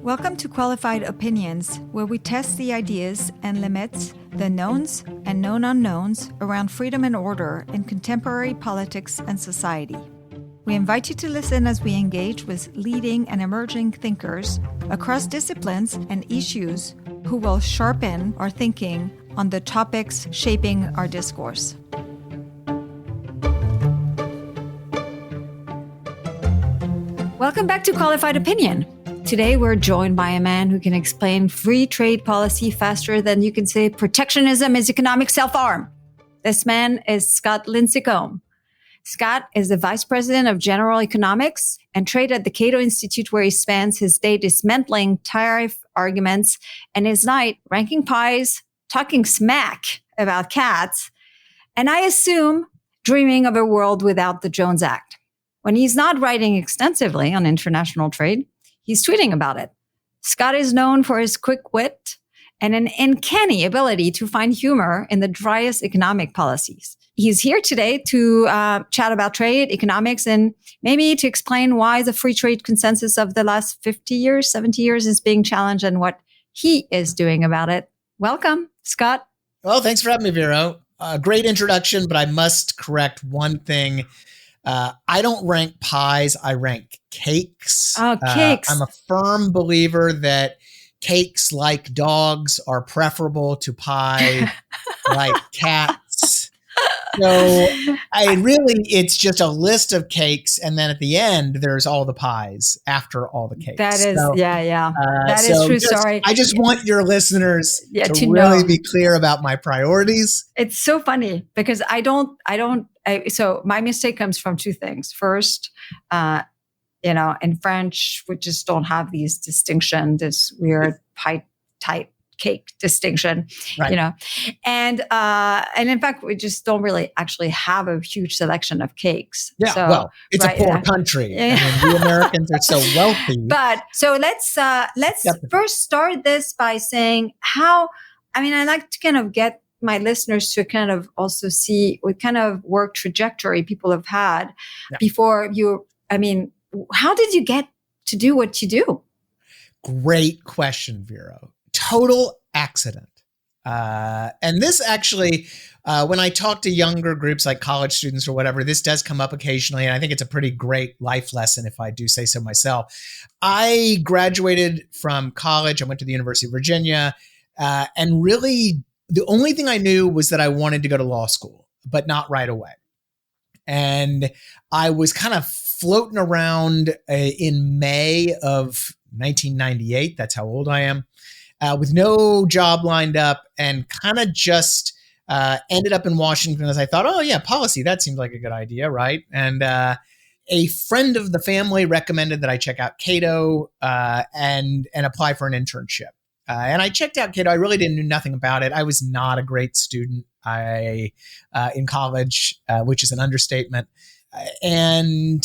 Welcome to Qualified Opinions, where we test the ideas and limits, the knowns and known unknowns around freedom and order in contemporary politics and society. We invite you to listen as we engage with leading and emerging thinkers across disciplines and issues who will sharpen our thinking on the topics shaping our discourse. Welcome back to Qualified Opinion. Today, we're joined by a man who can explain free trade policy faster than you can say protectionism is economic self-harm. This man is Scott Lincicome. Scott is the Vice President of General Economics and Trade at the Cato Institute, where he spends his day dismantling tariff arguments and his night ranking pies, talking smack about cats, and I assume dreaming of a world without the Jones Act. When he's not writing extensively on international trade, he's tweeting about it. Scott is known for his quick wit and an uncanny ability to find humor in the driest economic policies. He's here today to chat about trade, economics, and maybe to explain why the free trade consensus of the last 50 years, 70 years is being challenged and what he is doing about it. Welcome, Scott. Well, thanks for having me, Vero. Great introduction, but I must correct one thing. I don't rank pies, I rank cakes. Oh, cakes. I'm a firm believer that cakes like dogs are preferable to pie like cats. So it's just a list of cakes. And then at the end, there's all the pies after all the cakes. That is, that is true. Sorry. I just want your listeners to know. really be clear about my priorities. It's so funny because so my mistake comes from two things. First, in French, we just don't have these distinctions, this weird pie type cake distinction, right. And in fact, we just don't really actually have a huge selection of cakes. Yeah, so, well, it's a poor country. Yeah. I mean, we Americans are so wealthy. But so let's first start this by saying I like to kind of get my listeners to kind of also see what kind of work trajectory people have had before how did you get to do what you do? Great question, Vero. Total accident. And this actually, when I talk to younger groups like college students or whatever, this does come up occasionally. And I think it's a pretty great life lesson if I do say so myself. I graduated from college. I went to the University of Virginia. And really, the only thing I knew was that I wanted to go to law school, but not right away. And I was kind of floating around in May of 1998. That's how old I am. With no job lined up, and kind of just ended up in Washington as I thought, oh yeah, policy, that seems like a good idea, right? And a friend of the family recommended that I check out Cato and apply for an internship. And I checked out Cato. I really didn't know nothing about it. I was not a great student in college, which is an understatement. And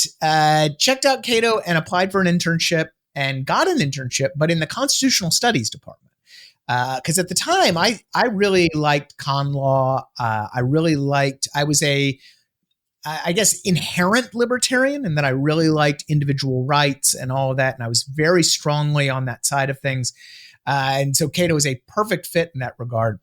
checked out Cato and applied for an internship and got an internship, but in the constitutional studies department. Because at the time, I really liked con law. I was I guess, inherent libertarian, and that I really liked individual rights and all of that. And I was very strongly on that side of things. And so Cato is a perfect fit in that regard.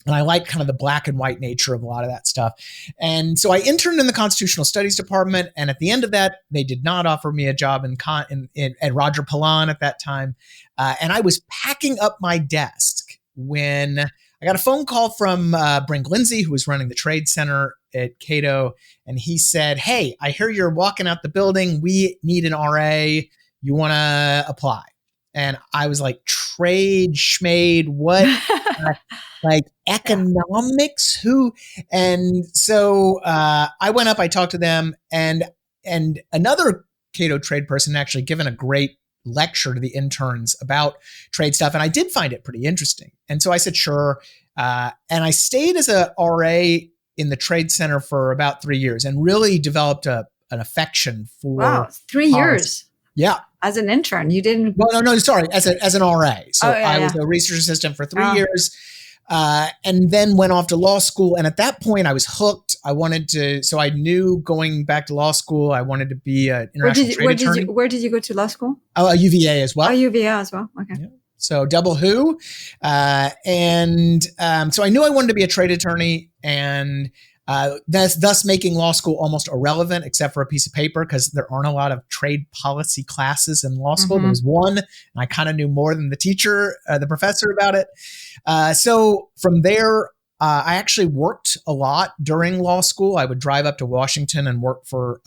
And I like kind of the black and white nature of a lot of that stuff. And so I interned in the Constitutional Studies Department. And at the end of that, they did not offer me a job at Roger Pilon at that time. And I was packing up my desk when I got a phone call from Brink Lindsay, who was running the trade center at Cato. And he said, hey, I hear you're walking out the building. We need an RA. You want to apply? And I was like, trade, schmade, what? Like economics? Who? And so I went up, I talked to them, and another Cato trade person actually given a great lecture to the interns about trade stuff. And I did find it pretty interesting. And so I said, sure. And I stayed as a RA in the trade center for about 3 years and really developed an affection for. Wow, 3 years. Yeah. As an intern, you didn't. No, sorry. As an RA. So I was a research assistant for 3 years. And then went off to law school. And at that point, I was hooked. I wanted to, so I knew going back to law school, I wanted to be an international trade attorney. Where did you go to law school? Oh, UVA as well. Oh, UVA as well. Okay. Yeah. So double who. So I knew I wanted to be a trade attorney, and thus making law school almost irrelevant except for a piece of paper, because there aren't a lot of trade policy classes in law school. There was one, and I kind of knew more than the professor about it. So from there, I actually worked a lot during law school. I would drive up to Washington and work for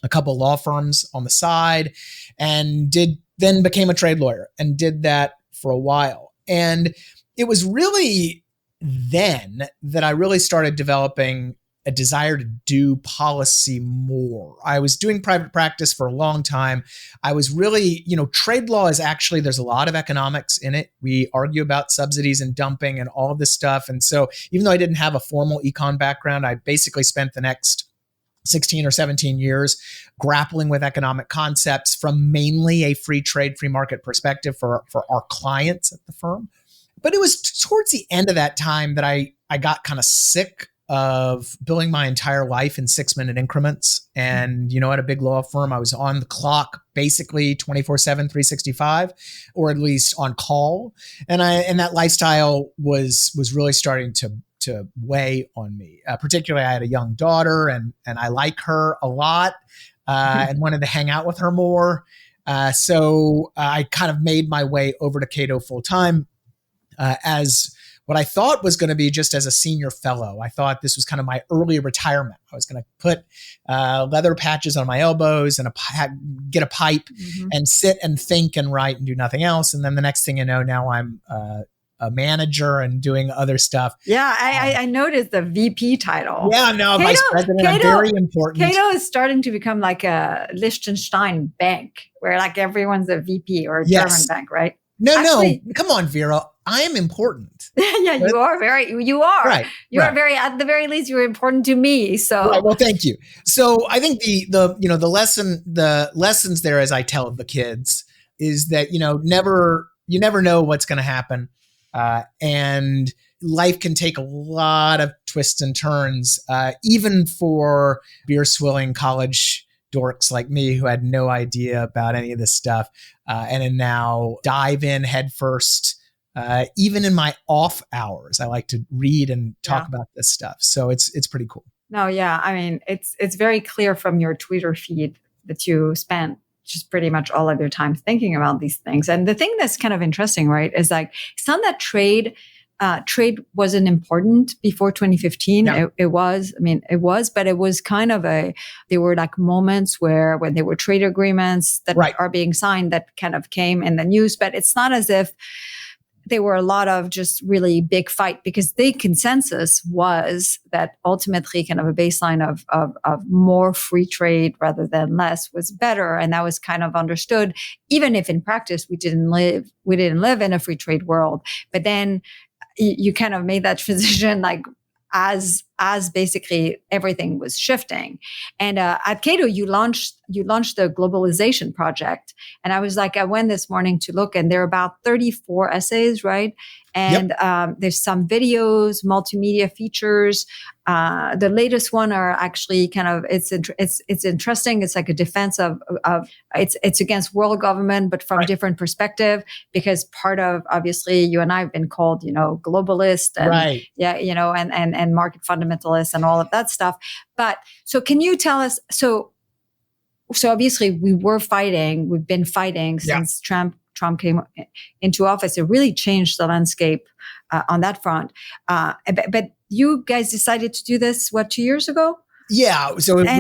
a couple law firms on the side, and then became a trade lawyer and did that for a while. And it was really then that I really started developing a desire to do policy more. I was doing private practice for a long time. I was really, trade law is actually, there's a lot of economics in it. We argue about subsidies and dumping and all of this stuff. And so even though I didn't have a formal econ background, I basically spent the next 16 or 17 years grappling with economic concepts from mainly a free trade, free market perspective for our clients at the firm. But it was towards the end of that time that I got kind of sick of billing my entire life in 6-minute increments. And, at a big law firm, I was on the clock basically 24/7, 365, or at least on call. And that lifestyle was really starting to weigh on me. Particularly, I had a young daughter, and I like her a lot and wanted to hang out with her more. So I kind of made my way over to Cato full time as what I thought was going to be just as a senior fellow. I thought this was kind of my early retirement. I was going to put leather patches on my elbows and get a pipe and sit and think and write and do nothing else. And then the next thing you know, now I'm a manager and doing other stuff. Yeah, I noticed the VP title. Yeah, no, vice president. I'm very important. Cato is starting to become like a Liechtenstein bank, where like everyone's a VP, or a German bank, right? No, come on, Vera. I am important. Yeah, you are. Right. You are very, at the very least, you're important to me. So, right, well, thank you. So I think the lessons there, as I tell the kids, is that, you never know what's going to happen. And life can take a lot of twists and turns, even for beer swilling college dorks like me who had no idea about any of this stuff, and now dive in headfirst. Even in my off hours, I like to read and talk about this stuff. So it's pretty cool. No, yeah. I mean, it's very clear from your Twitter feed that you spent just pretty much all of your time thinking about these things. And the thing that's kind of interesting, right, is like, it's not that trade wasn't important before 2015. No. It was, but it was kind of there were like moments when there were trade agreements that are being signed that kind of came in the news, but it's not as if there were a lot of just really big fight, because the consensus was that ultimately kind of a baseline of more free trade rather than less was better. And that was kind of understood, even if in practice we didn't live in a free trade world. But then you kind of made that transition like as basically everything was shifting. And at Cato, you launched the globalization project. And I was like, I went this morning to look, and there are about 34 essays, right? And there's some videos, multimedia features. The latest one are actually kind of, it's interesting. It's like a defense of it's against world government, but from a different perspective, because part of, obviously, you and I have been called, globalist and and market fundamentalists and all of that stuff. But so can you tell us, so obviously we've been fighting since Trump came into office. It really changed the landscape on that front. But you guys decided to do this, 2 years ago? Yeah. So why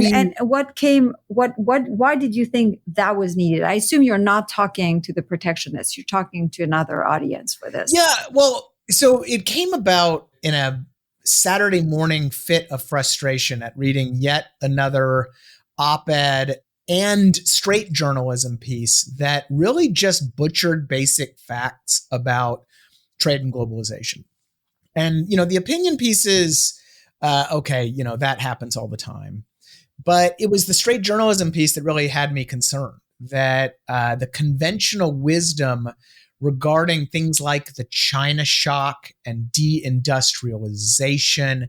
did you think that was needed? I assume you're not talking to the protectionists. You're talking to another audience for this. Yeah. Well, so it came about in a Saturday morning fit of frustration at reading yet another op-ed and straight journalism piece that really just butchered basic facts about trade and globalization. And, the opinion pieces, that happens all the time. But it was the straight journalism piece that really had me concerned, that the conventional wisdom regarding things like the China shock and deindustrialization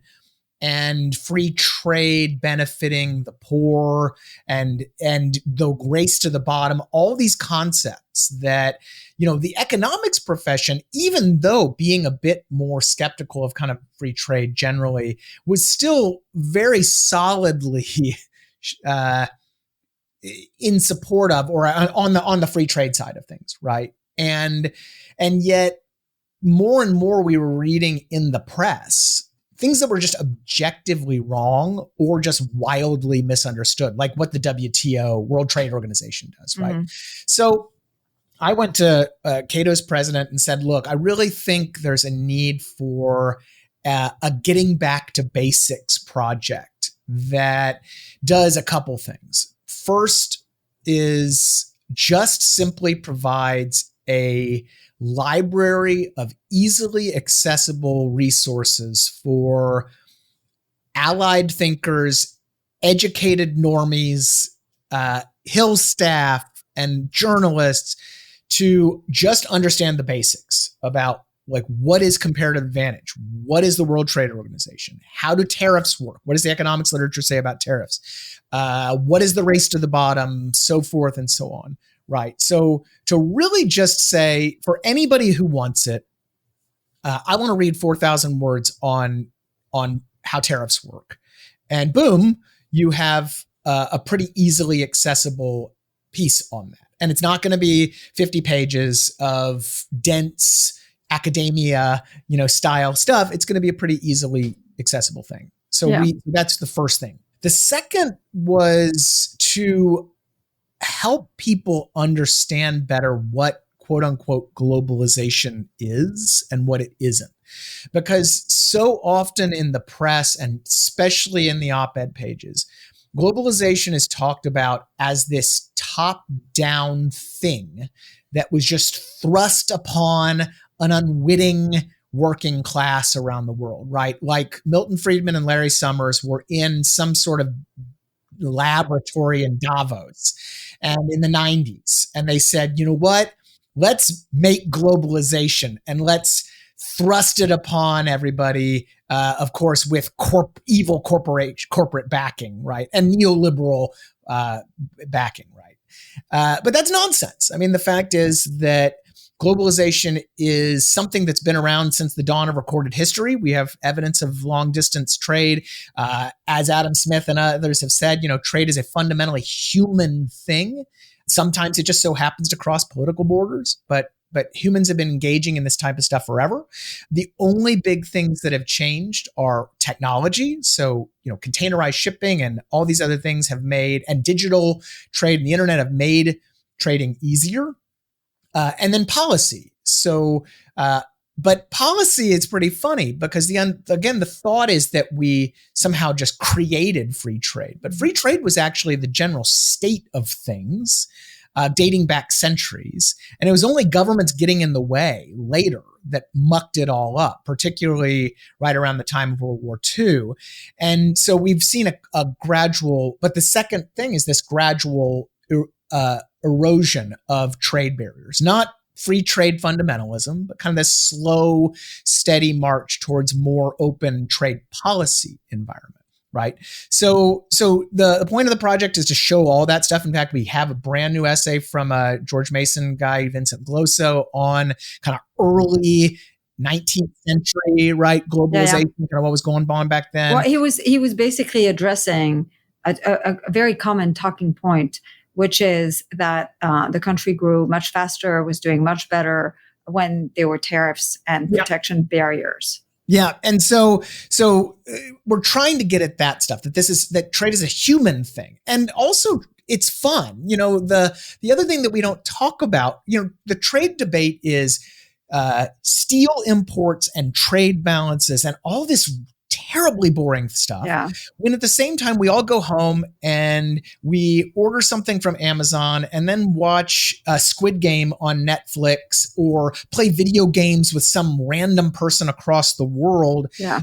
and free trade benefiting the poor and the race to the bottom, all these concepts that, the economics profession, even though being a bit more skeptical of kind of free trade generally, was still very solidly in support of, or on the free trade side of things, right? And yet more and more we were reading in the press things that were just objectively wrong or just wildly misunderstood, like what the WTO, World Trade Organization, does, right? Mm-hmm. So I went to Cato's president and said, look, I really think there's a need for a getting back to basics project that does a couple things. First is just simply provides a library of easily accessible resources for allied thinkers, educated normies, Hill staff, and journalists to just understand the basics about like what is comparative advantage, what is the World Trade Organization, how do tariffs work, what does the economics literature say about tariffs, what is the race to the bottom, so forth and so on. Right. So to really just say for anybody who wants it, I want to read 4,000 words on how tariffs work. And boom, you have a pretty easily accessible piece on that. And it's not going to be 50 pages of dense academia, style stuff. It's going to be a pretty easily accessible thing. So that's the first thing. The second was to help people understand better what quote unquote globalization is and what it isn't. Because so often in the press and especially in the op-ed pages, globalization is talked about as this top-down thing that was just thrust upon an unwitting working class around the world, right? Like Milton Friedman and Larry Summers were in some sort of laboratory in Davos and in the 90s. And they said, you know what? Let's make globalization and let's thrust it upon everybody, of course, with evil corporate backing, right? And neoliberal backing, right? But that's nonsense. I mean, the fact is that globalization is something that's been around since the dawn of recorded history. We have evidence of long distance trade. As Adam Smith and others have said, trade is a fundamentally human thing. Sometimes it just so happens to cross political borders, but humans have been engaging in this type of stuff forever. The only big things that have changed are technology. So, containerized shipping and all these other things have made, and digital trade and the internet have made trading easier. And then policy. So, but policy is pretty funny because the thought is that we somehow just created free trade, but free trade was actually the general state of things, dating back centuries. And it was only governments getting in the way later that mucked it all up, particularly right around the time of World War II. And so we've seen a gradual, but the second thing is this gradual erosion of trade barriers, not free trade fundamentalism, but kind of this slow, steady march towards more open trade policy environment, right? So the point of the project is to show all that stuff. In fact, we have a brand new essay from a George Mason guy, Vincent Glosso, on kind of early 19th century, right? Globalization, kind of what was going on back then. Well, he was basically addressing a very common talking point, which is that the country grew much faster, was doing much better when there were tariffs and protection barriers. Yeah, and so we're trying to get at that stuff, that trade is a human thing, and also it's fun. The other thing that we don't talk about, the trade debate is steel imports and trade balances and all this terribly boring stuff. Yeah. When at the same time, we all go home and we order something from Amazon and then watch a Squid Game on Netflix or play video games with some random person across the world. Yeah.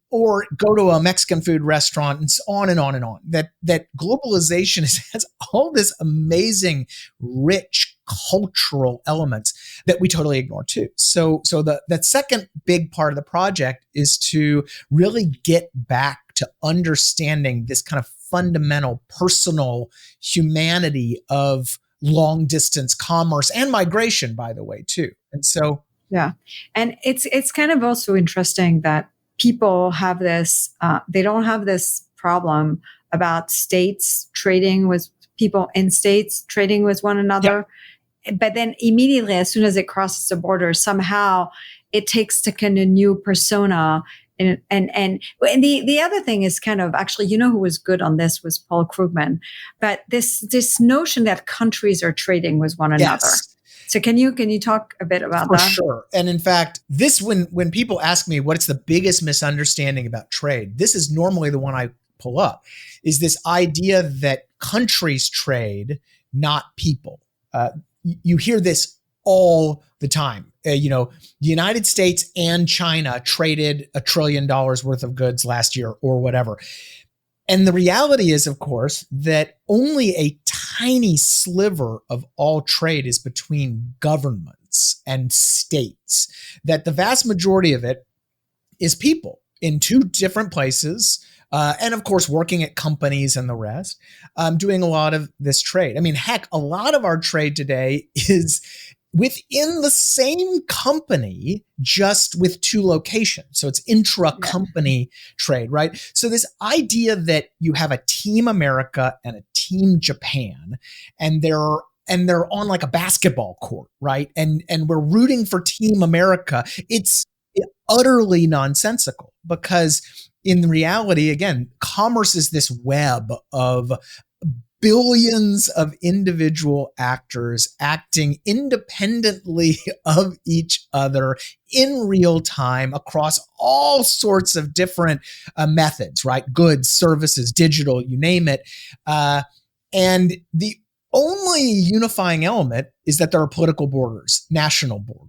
Or go to a Mexican food restaurant and on and on and on. That globalization has all this amazing, rich cultural elements that we totally ignore too. So that second big part of the project is to really get back to understanding this kind of fundamental personal humanity of long distance commerce and migration, by the way, too. And so, yeah. And it's kind of also interesting that people have this, they don't have this problem about states trading with people in states trading with one another. Yeah. But then immediately, as soon as it crosses the border, somehow it takes to kind of new persona. And the other thing is kind of actually, who was good on this was Paul Krugman. But this notion that countries are trading with one another. Yes. So can you talk a bit about that? For sure. And in fact, this when people ask me what's the biggest misunderstanding about trade, this is normally the one I pull up, is this idea that countries trade, not people. You hear this all the time. The United States and China traded $1 trillion worth of goods last year or whatever. And the reality is, of course, that only a tiny sliver of all trade is between governments and states, that the vast majority of it is people in two different places. And of course, working at companies and the rest, doing a lot of this trade. I mean, heck, a lot of our trade today is within the same company, just with two locations. So it's intra-company trade, right? So this idea that you have a Team America and a Team Japan, and they're on like a basketball court, right? And we're rooting for Team America. It's utterly nonsensical, because in reality, again, commerce is this web of billions of individual actors acting independently of each other in real time across all sorts of different methods, right? Goods, services, digital, you name it. And the only unifying element is that there are political borders, national borders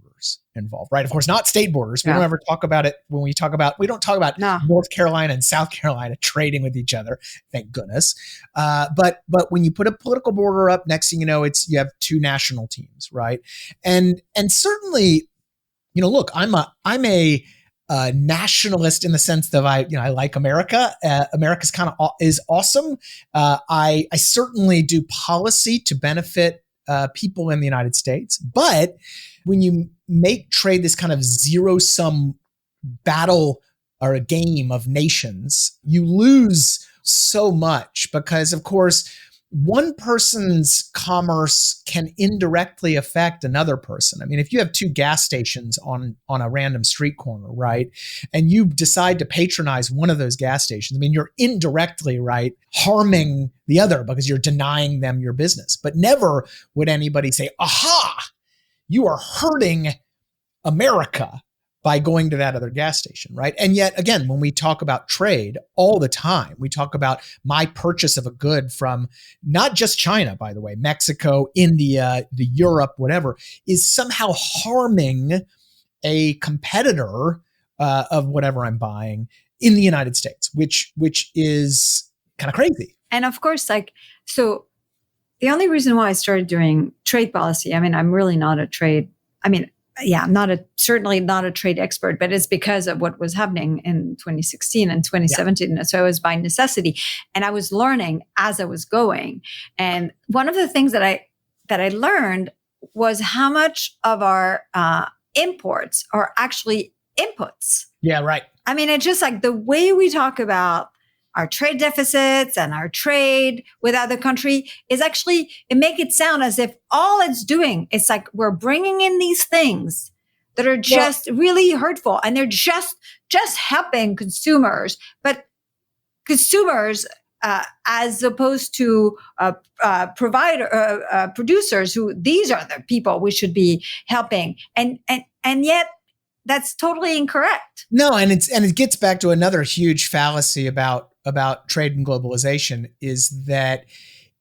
involved, right? Of course, not state borders. We don't ever talk about it when we don't talk about North Carolina and South Carolina trading with each other, thank goodness. But when you put a political border up, next thing you know, you have two national teams, right? And certainly, look, I'm a nationalist in the sense that I like America. America's is awesome. I certainly do policy to benefit people in the United States, but when you make trade this kind of zero-sum battle or a game of nations, you lose so much, because, of course, one person's commerce can indirectly affect another person. I mean, if you have two gas stations on a random street corner, right, and you decide to patronize one of those gas stations, I mean, you're indirectly, right, harming the other because you're denying them your business. But never would anybody say, aha, you are hurting America by going to that other gas station, right? And yet, again, when we talk about trade all the time, we talk about my purchase of a good from not just China, by the way, Mexico, India, Europe, whatever, is somehow harming a competitor of whatever I'm buying in the United States, which is kind of crazy. And of course, so the only reason why I started doing trade policy, I mean, I'm really not a trade, I'm certainly not a trade expert, but it's because of what was happening in 2016 and 2017. Yeah. So it was by necessity. And I was learning as I was going. And one of the things that I learned was how much of our imports are actually inputs. Yeah, right. I mean, it's just like the way we talk about our trade deficits and our trade with other country is actually, it make it sound as if all it's doing is like we're bringing in these things that are just really hurtful, and they're just helping consumers, but consumers as opposed to producers, who these are the people we should be helping, and yet that's totally incorrect. No, and it gets back to another huge fallacy about trade and globalization, is that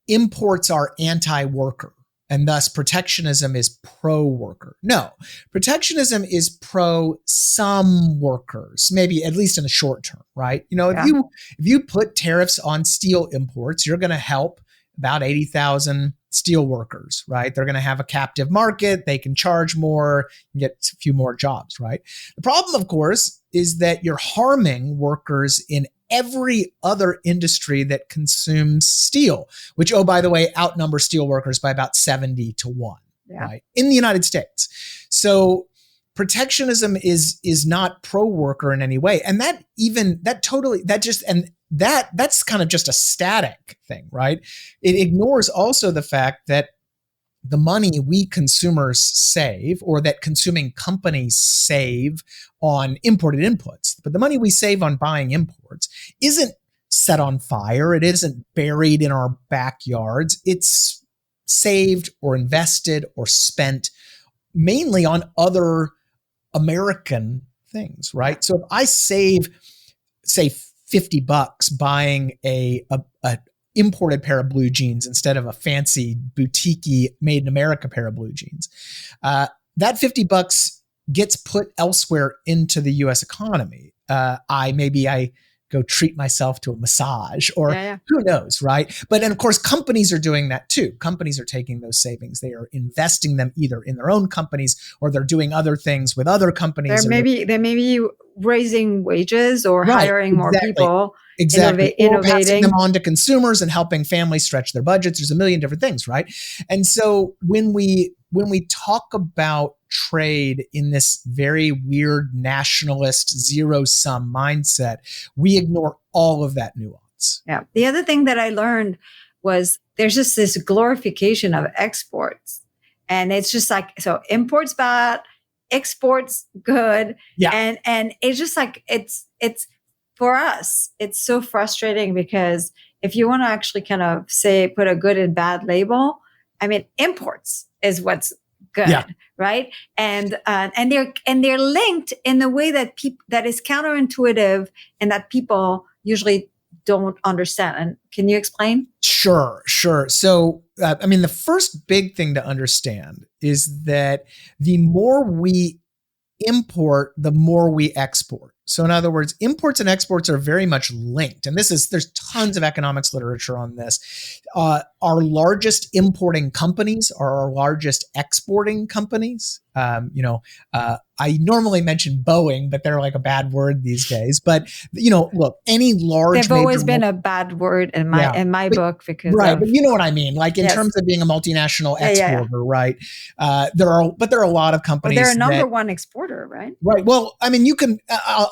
imports are anti-worker, and thus protectionism is pro-worker. No, protectionism is pro some workers, maybe at least in the short term, right? If you put tariffs on steel imports, you're going to help about 80,000 steel workers, right? They're going to have a captive market. They can charge more, get a few more jobs, right? The problem, of course, is that you're harming workers in every other industry that consumes steel, which, oh, by the way, outnumber steel workers by about 70-1, right? In the United States. So protectionism is not pro-worker in any way. And that's kind of just a static thing, right? It ignores also the fact that the money we consumers save, or that consuming companies save on imported inputs, but the money we save on buying imports isn't set on fire. It isn't buried in our backyards. It's saved or invested or spent mainly on other American things, right? So if I save, say, $50 buying a imported pair of blue jeans instead of a fancy boutique-y made in America pair of blue jeans, that $50 gets put elsewhere into the U.S. economy. I go treat myself to a massage, or who knows, right? But then, of course, companies are doing that too. Companies are taking those savings. They are investing them either in their own companies, or they're doing other things with other companies. They may be raising wages or hiring more people. Exactly. Or Innovating. passing them on to consumers and helping families stretch their budgets. There's a million different things, right? And so when we talk about trade in this very weird nationalist zero-sum mindset, we ignore all of that nuance. Yeah. The other thing that I learned was there's just this glorification of exports. And it's just like, so imports bad, exports good. Yeah. And it's just like, it's for us, it's so frustrating, because if you want to actually kind of say, put a good and bad label, I mean, imports is what's good, right? And they're linked in the way that that is counterintuitive and that people usually don't understand. And can you explain? Sure. So, the first big thing to understand is that the more we import, the more we export. So in other words, imports and exports are very much linked. And there's tons of economics literature on this. Our largest importing companies are our largest exporting companies. I normally mention Boeing, but they're like a bad word these days. But, look, any large... They've always been a bad word in my book, because... Right, but you know what I mean? Like in terms of being a multinational exporter, right? There are a lot of companies... Well, they're a number one exporter, right? Right. Well, you can...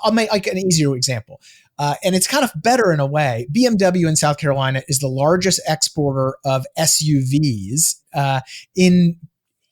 I'll make like an easier example. And it's kind of better in a way. BMW in South Carolina is the largest exporter of SUVs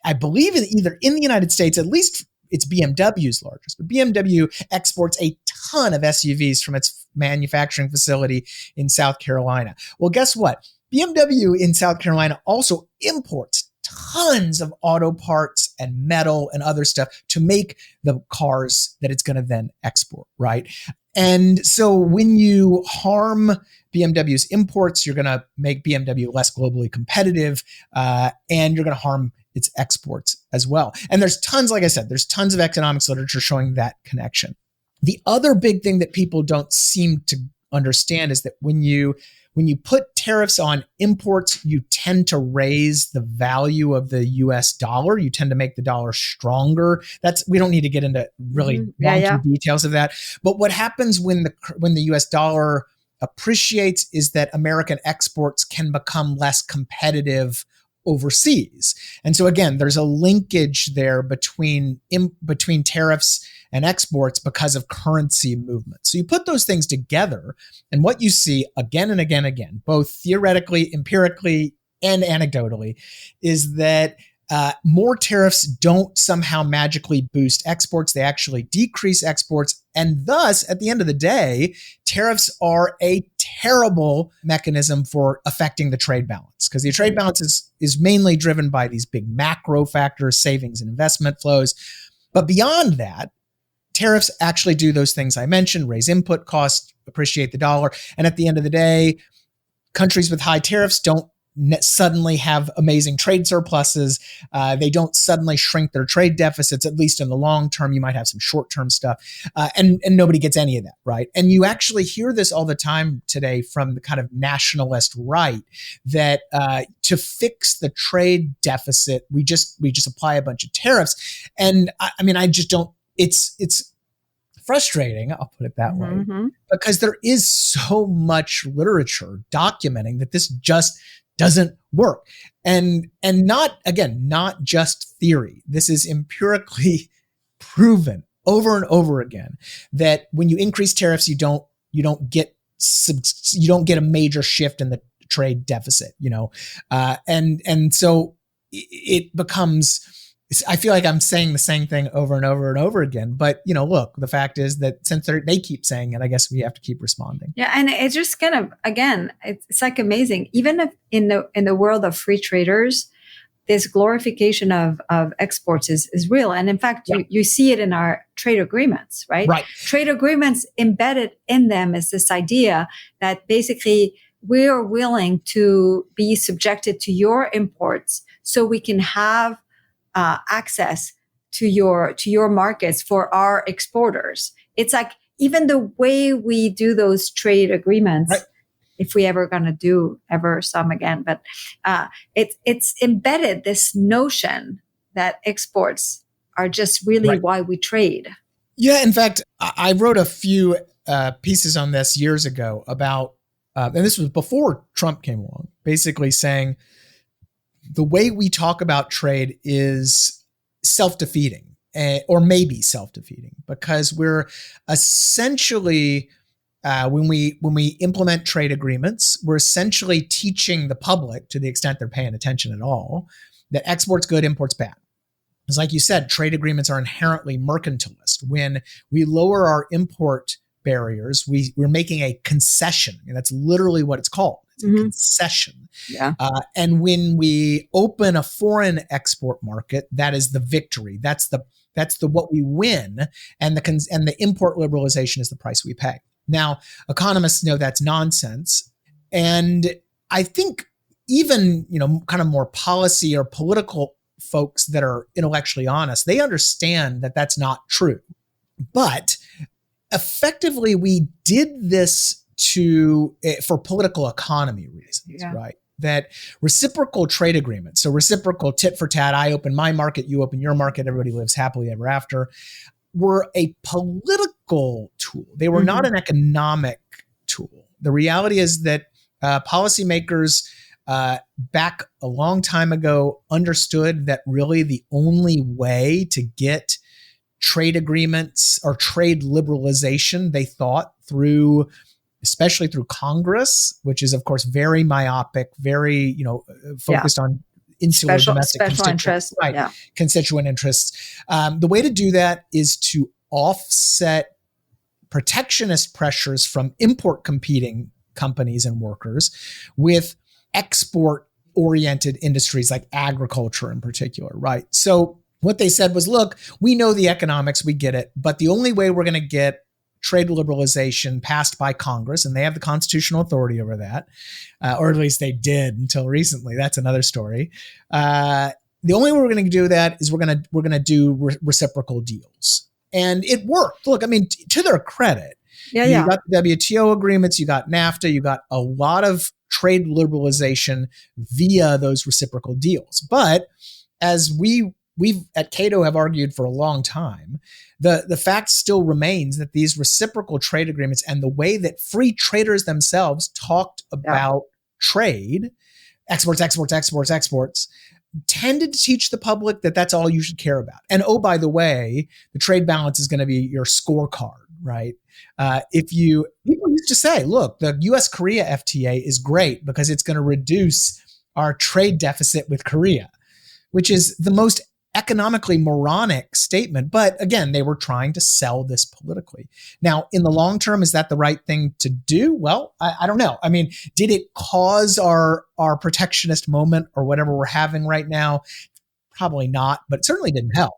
I believe either in the United States, at least it's BMW's largest, but BMW exports a ton of SUVs from its manufacturing facility in South Carolina. Well, guess what? BMW in South Carolina also imports tons of auto parts and metal and other stuff to make the cars that it's going to then export, right? And so when you harm BMW's imports, you're going to make BMW less globally competitive, and you're going to harm its exports as well. And there's tons, like I said, there's tons of economics literature showing that connection. The other big thing that people don't seem to understand is that when you put tariffs on imports, you tend to raise the value of the US dollar. You tend to make the dollar stronger. We don't need to get into really wonky details of that. But what happens when the US dollar appreciates is that American exports can become less competitive overseas. And so again, there's a linkage there between tariffs and exports because of currency movement. So you put those things together, and what you see again and again, both theoretically, empirically, and anecdotally, is that more tariffs don't somehow magically boost exports. They actually decrease exports. And thus, at the end of the day, tariffs are a terrible mechanism for affecting the trade balance, because the trade balance is mainly driven by these big macro factors, savings and investment flows. But beyond that, tariffs actually do those things I mentioned: raise input costs, appreciate the dollar. And at the end of the day, countries with high tariffs don't suddenly have amazing trade surpluses. They don't suddenly shrink their trade deficits, at least in the long term. You might have some short-term stuff, and nobody gets any of that, right? And you actually hear this all the time today from the kind of nationalist right that to fix the trade deficit, we just apply a bunch of tariffs. And I mean, I just don't. It's frustrating, I'll put it that way, because there is so much literature documenting that this just doesn't work. And not just theory. This is empirically proven over and over again that when you increase tariffs, you don't get a major shift in the trade deficit, and so it becomes, I feel like I'm saying the same thing over and over and over again. But, look, the fact is that since they keep saying it, I guess we have to keep responding. Yeah. And it's just kind of, again, it's like amazing. Even if in the world of free traders, this glorification of exports is real. And in fact, you see it in our trade agreements, right? Right. Trade agreements, embedded in them is this idea that basically we are willing to be subjected to your imports so we can have access to your markets for our exporters. It's like even the way we do those trade agreements, right, if we ever going to do ever some again, but it's embedded this notion that exports are just really why we trade. Yeah, in fact, I wrote a few pieces on this years ago about, and this was before Trump came along, basically saying the way we talk about trade is self-defeating, or maybe self-defeating, because we're essentially, when we implement trade agreements, we're essentially teaching the public, to the extent they're paying attention at all, that export's good, import's bad. It's like you said, trade agreements are inherently mercantilist. When we lower our import barriers, we're making a concession. And that's literally what it's called. It's a concession. Yeah. And when we open a foreign export market, that is the victory. That's the what we win, and the import liberalization is the price we pay. Now, economists know that's nonsense, and I think even kind of more policy or political folks that are intellectually honest, they understand that that's not true. But effectively, we did this for political economy reasons, right? That reciprocal trade agreements, so reciprocal tit for tat, I open my market, you open your market, everybody lives happily ever after, were a political tool. They were not an economic tool. The reality is that policymakers back a long time ago understood that really the only way to get trade agreements or trade liberalization, they thought, especially through Congress, which is of course very myopic, very focused on insular domestic interest, constituent interests. The way to do that is to offset protectionist pressures from import competing companies and workers with export oriented industries like agriculture in particular, right? So what they said was, look, we know the economics, we get it, but the only way we're going to get trade liberalization passed by Congress, and they have the constitutional authority over that, or at least they did until recently. That's another story. The only way we're going to do that is we're going to do reciprocal deals, and it worked. Look, I mean, to their credit, you got the WTO agreements, you got NAFTA, you got a lot of trade liberalization via those reciprocal deals. But as we've at Cato have argued for a long time, the fact still remains that these reciprocal trade agreements and the way that free traders themselves talked about trade, exports, tended to teach the public that that's all you should care about. And oh, by the way, the trade balance is going to be your scorecard, right? People used to say, look, the US-Korea FTA is great because it's going to reduce our trade deficit with Korea, which is the most economically moronic statement. But again, they were trying to sell this politically. Now, in the long term, is that the right thing to do? Well, I don't know. I mean, did it cause our protectionist moment or whatever we're having right now? Probably not, but it certainly didn't help.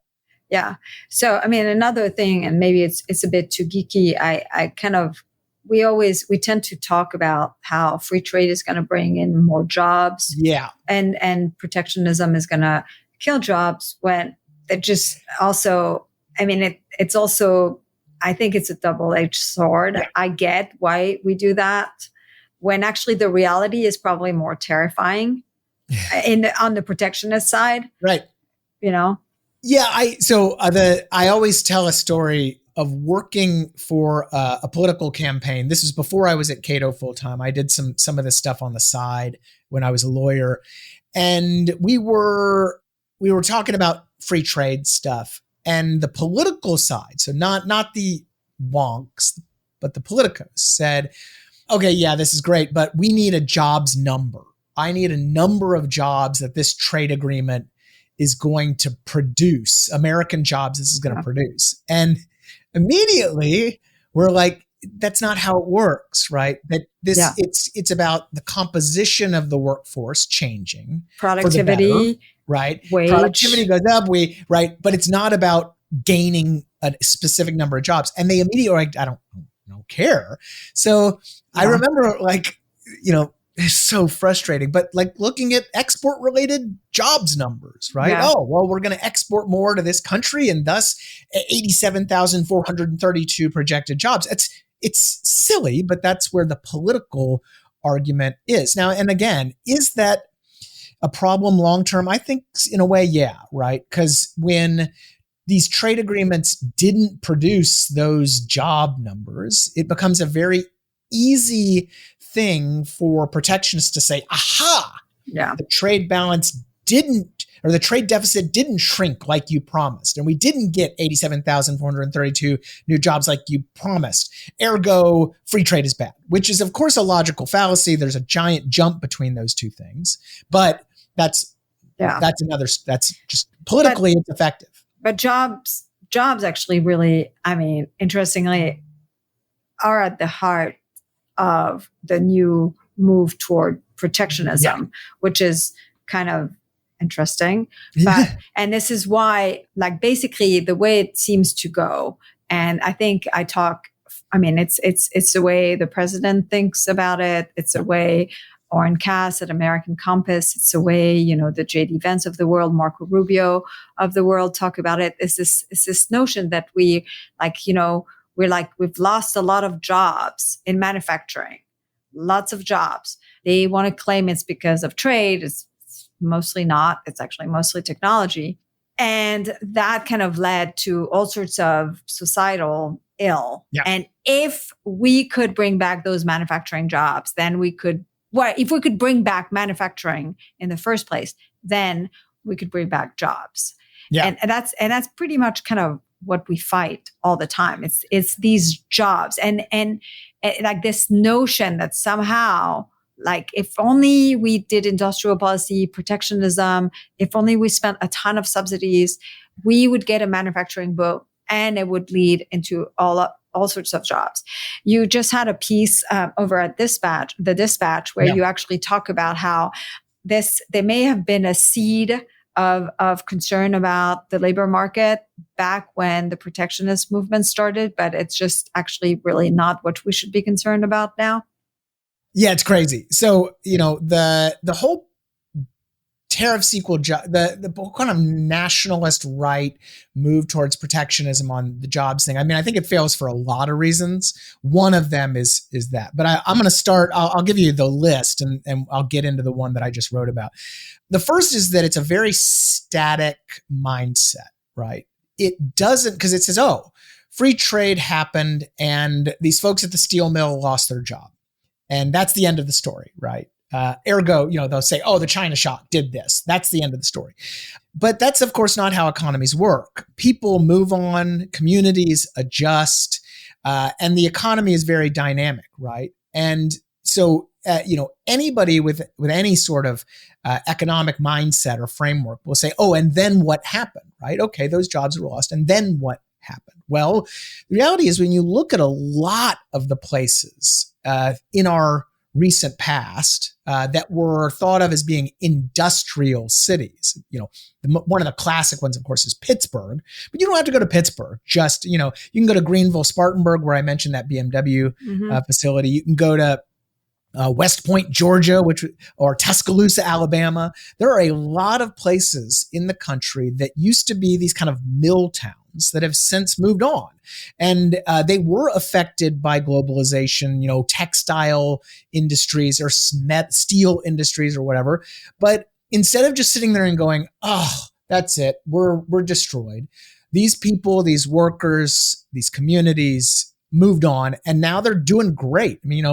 Yeah. So, I mean, another thing, and maybe it's a bit too geeky, I kind of we tend to talk about how free trade is going to bring in more jobs. Yeah. And protectionism is going to kill jobs, when it just also, I mean, it's also, I think it's a double-edged sword. Yeah. I get why we do that, when actually the reality is probably more terrifying on the protectionist side. Right. Yeah, I always tell a story of working for a political campaign. This was before I was at Cato full time. I did some of this stuff on the side when I was a lawyer, and we were talking about free trade stuff, and the political side. So not the wonks, but the politicos said, "Okay, yeah, this is great, but we need a jobs number. I need a number of jobs that this trade agreement is going to produce, American jobs this is going to produce." And immediately we're like, that's not how it works, right? It's about the composition of the workforce changing. Productivity, better, right? Wage. Productivity goes up, right? But it's not about gaining a specific number of jobs. And they immediately are like, I don't care. So I remember it's so frustrating, but like looking at export related jobs numbers, right? Yeah. Oh, well, we're going to export more to this country and thus 87,432 projected jobs. It's silly, but that's where the political argument is. Now, and again, is that a problem long-term? I think in a way, yeah, right? Because when these trade agreements didn't produce those job numbers, it becomes a very easy thing for protectionists to say, aha, the trade balance the trade deficit didn't shrink like you promised. And we didn't get 87,432 new jobs like you promised. Ergo, free trade is bad, which is, of course, a logical fallacy. There's a giant jump between those two things. But that's just politically it's effective. But jobs actually really, I mean, interestingly, are at the heart of the new move toward protectionism, which is kind of interesting. But and this is why, like, basically the way it seems to go, and I think it's the way the president thinks about it. It's the way Oren Cass at American Compass. It's the way, the J.D. Vance of the world, Marco Rubio of the world talk about it. It's this notion that we've lost a lot of jobs in manufacturing, lots of jobs. They want to claim it's because of trade. It's mostly not. It's actually mostly technology. And that kind of led to all sorts of societal ill. Yeah. And if we could bring back those manufacturing jobs, then if we could bring back manufacturing in the first place, then we could bring back jobs. Yeah. And that's pretty much kind of what we fight all the time. It's these jobs and like this notion that somehow, like, if only we did industrial policy, protectionism, if only we spent a ton of subsidies, we would get a manufacturing boom and it would lead into all sorts of jobs. You just had a piece over at the Dispatch, where you actually talk about how there may have been a seed of concern about the labor market back when the protectionist movement started, but it's just actually really not what we should be concerned about now. Yeah, it's crazy. So, the whole tariffs equal the kind of nationalist right move towards protectionism on the jobs thing. I mean, I think it fails for a lot of reasons. One of them is that. But I'm going to start. I'll give you the list, and I'll get into the one that I just wrote about. The first is that it's a very static mindset, right? It doesn't, because it says, oh, free trade happened and these folks at the steel mill lost their job. And that's the end of the story, right? Ergo, they'll say, oh, the China shock did this. That's the end of the story. But that's, of course, not how economies work. People move on, communities adjust, and the economy is very dynamic, right? And so, anybody with any sort of economic mindset or framework will say, oh, and then what happened, right? Okay, those jobs were lost. And then what happened? Well, the reality is when you look at a lot of the places in our recent past that were thought of as being industrial cities. One of the classic ones, of course, is Pittsburgh, but you don't have to go to Pittsburgh. Just, you can go to Greenville, Spartanburg, where I mentioned that BMW facility. You can go to West Point, Georgia, or Tuscaloosa, Alabama. There are a lot of places in the country that used to be these kind of mill towns that have since moved on. And they were affected by globalization, textile industries or steel industries or whatever. But instead of just sitting there and going, oh, that's it, we're destroyed, these people, these workers, these communities moved on, and now they're doing great. I mean,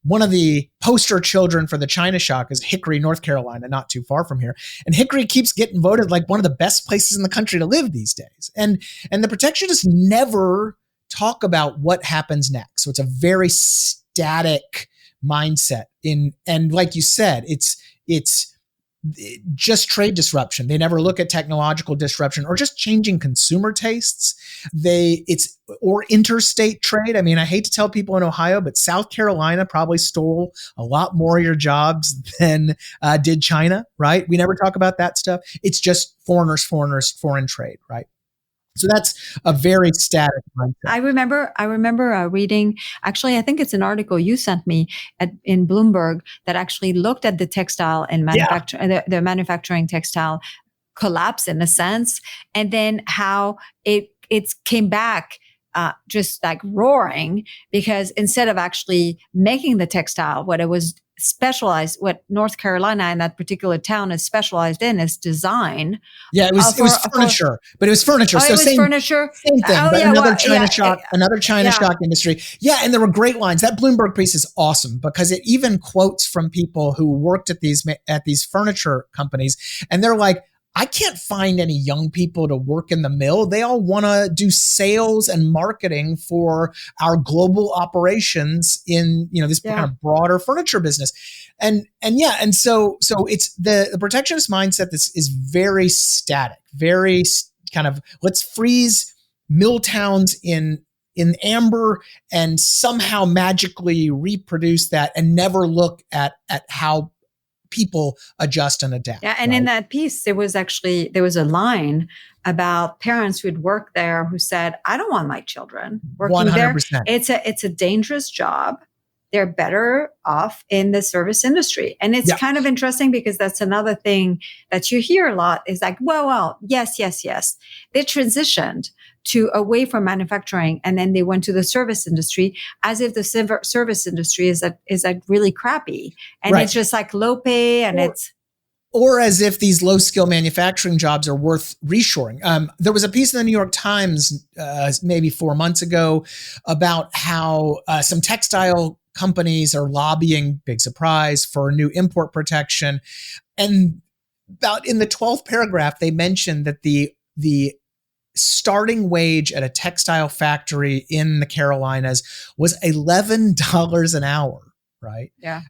one of the poster children for the China shock is Hickory, North Carolina, not too far from here. And Hickory keeps getting voted like one of the best places in the country to live these days. And the protectionists never talk about what happens next. So it's a very static mindset. And like you said, it's just trade disruption. They never look at technological disruption or just changing consumer tastes. Or interstate trade. I mean, I hate to tell people in Ohio, but South Carolina probably stole a lot more of your jobs than did China, right? We never talk about that stuff. It's just foreigners, foreign trade, right? So that's a very static mindset. I remember reading, actually, I think it's an article you sent me in Bloomberg that actually looked at the textile and the manufacturing textile collapse in a sense, and then how it came back just like roaring, because instead of actually making the textile, what it was specialized, what North Carolina and that particular town is specialized in is design. Yeah, it was furniture, but it was furniture. Oh, so it was furniture. Same thing, but another China shock industry. Yeah, and there were great lines. That Bloomberg piece is awesome because it even quotes from people who worked at these furniture companies, and they're like, I can't find any young people to work in the mill. They all want to do sales and marketing for our global operations in, this kind of broader furniture business. And so it's the protectionist mindset that is very static, very kind of, let's freeze mill towns in amber and somehow magically reproduce that and never look at how people adjust and adapt. Yeah, and in that piece, there was a line about parents who'd worked there who said, "I don't want my children working 100%. There. It's a dangerous job. They're better off in the service industry." And it's kind of interesting because that's another thing that you hear a lot is like, well, yes. They transitioned away from manufacturing, and then they went to the service industry as if the service industry is really crappy, and it's just like low pay, and or as if these low skill manufacturing jobs are worth reshoring. There was a piece in the New York Times maybe 4 months ago about how some textile companies are lobbying, big surprise, for new import protection, and about in the 12th paragraph they mentioned that the starting wage at a textile factory in the Carolinas was $11 an hour, right? Yeah.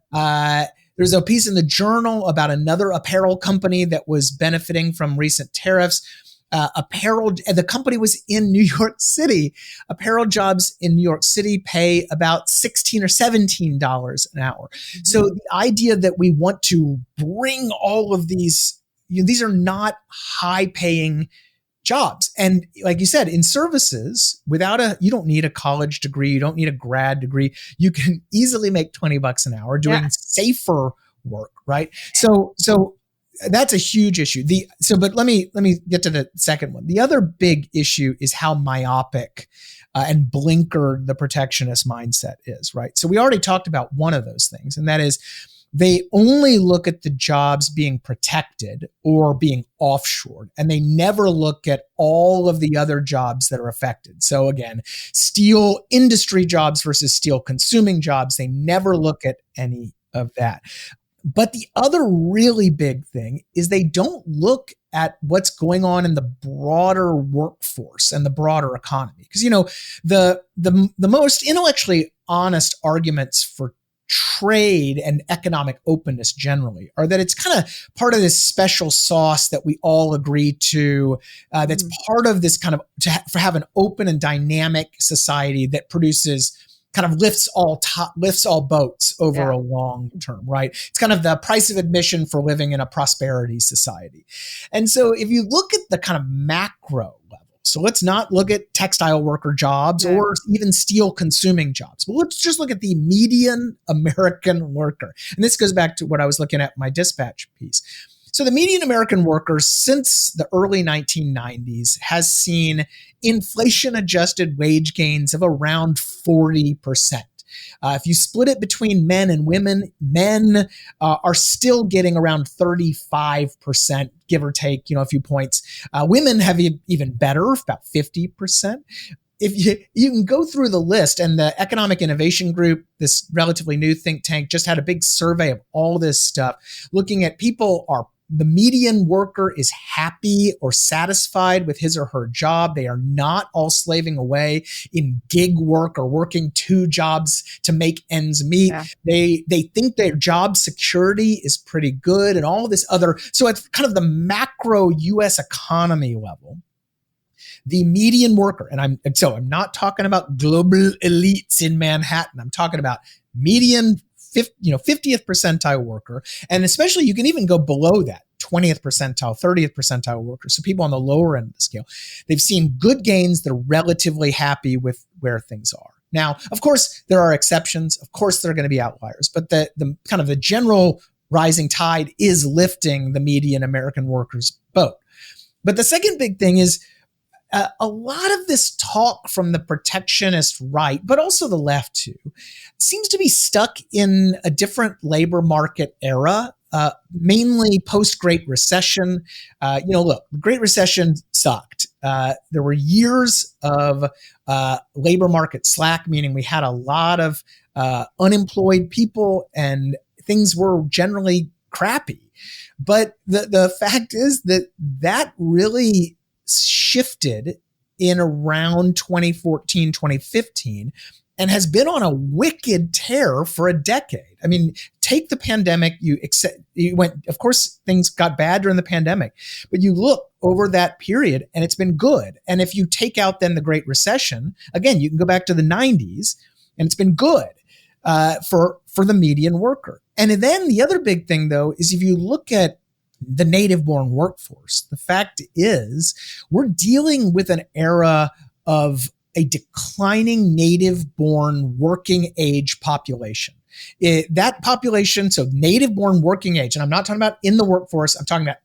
There's a piece in the Journal about another apparel company that was benefiting from recent tariffs. The company was in New York City. Apparel jobs in New York City pay about $16 or $17 an hour. Mm-hmm. So the idea that we want to bring all of these are not high-paying jobs. And like you said, in services, you don't need a college degree, you don't need a grad degree. You can easily make $20 an hour doing safer work, right? So that's a huge issue. But let me get to the second one. The other big issue is how myopic and blinkered the protectionist mindset is, right? So we already talked about one of those things, and that is they only look at the jobs being protected or being offshored, and they never look at all of the other jobs that are affected. So again, steel industry jobs versus steel consuming jobs, they never look at any of that. But the other really big thing is they don't look at what's going on in the broader workforce and the broader economy. Because, the most intellectually honest arguments for trade and economic openness generally are that it's kind of part of this special sauce that we all agree to, that's part of this kind of to have an open and dynamic society that produces kind of lifts all boats over a long term, right? It's kind of the price of admission for living in a prosperity society. And so if you look at the kind of macro level, so let's not look at textile worker jobs or even steel consuming jobs, but let's just look at the median American worker. And this goes back to what I was looking at in my dispatch piece. So the median American worker since the early 1990s has seen inflation-adjusted wage gains of around 40%. If you split it between men and women, men are still getting around 35%, give or take, a few points. Women have even better, about 50%. If you can go through the list, and the Economic Innovation Group, this relatively new think tank, just had a big survey of all this stuff, looking at the median worker is happy or satisfied with his or her job. They are not all slaving away in gig work or working 2 jobs to make ends meet. Yeah. They think their job security is pretty good and all this other. So at kind of the macro US economy level, the median worker, and I'm not talking about global elites in Manhattan. I'm talking about median 50th percentile worker. And especially you can even go below that, 20th percentile, 30th percentile workers. So people on the lower end of the scale, they've seen good gains. They're relatively happy with where things are. Now, of course, there are exceptions. Of course, there are going to be outliers, but the kind of the general rising tide is lifting the median American workers' boat. But the second big thing is, a lot of this talk from the protectionist right, but also the left too, seems to be stuck in a different labor market era, mainly post-Great Recession. Look, the Great Recession sucked. There were years of labor market slack, meaning we had a lot of unemployed people and things were generally crappy. But the fact is that really shifted in around 2014, 2015, and has been on a wicked tear for a decade. I mean, take the pandemic, you went, of course, things got bad during the pandemic, but you look over that period and it's been good. And if you take out then the Great Recession, again, you can go back to the 90s and it's been good for the median worker. And then the other big thing though, is if you look at the native-born workforce, the fact is we're dealing with an era of a declining native-born working age population. That population, so native-born working age, and I'm not talking about in the workforce, I'm talking about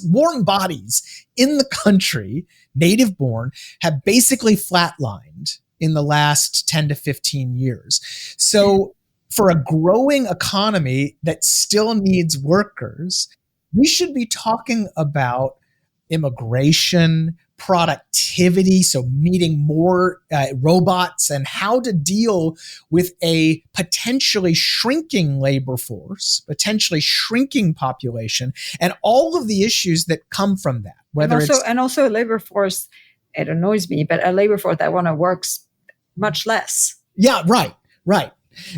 born bodies in the country, native-born, have basically flatlined in the last 10 to 15 years. So for a growing economy that still needs workers, we should be talking about immigration, productivity, so needing more robots, and how to deal with a potentially shrinking labor force, potentially shrinking population, and all of the issues that come from that. And also a labor force, it annoys me, but a labor force that works much less. Yeah, right.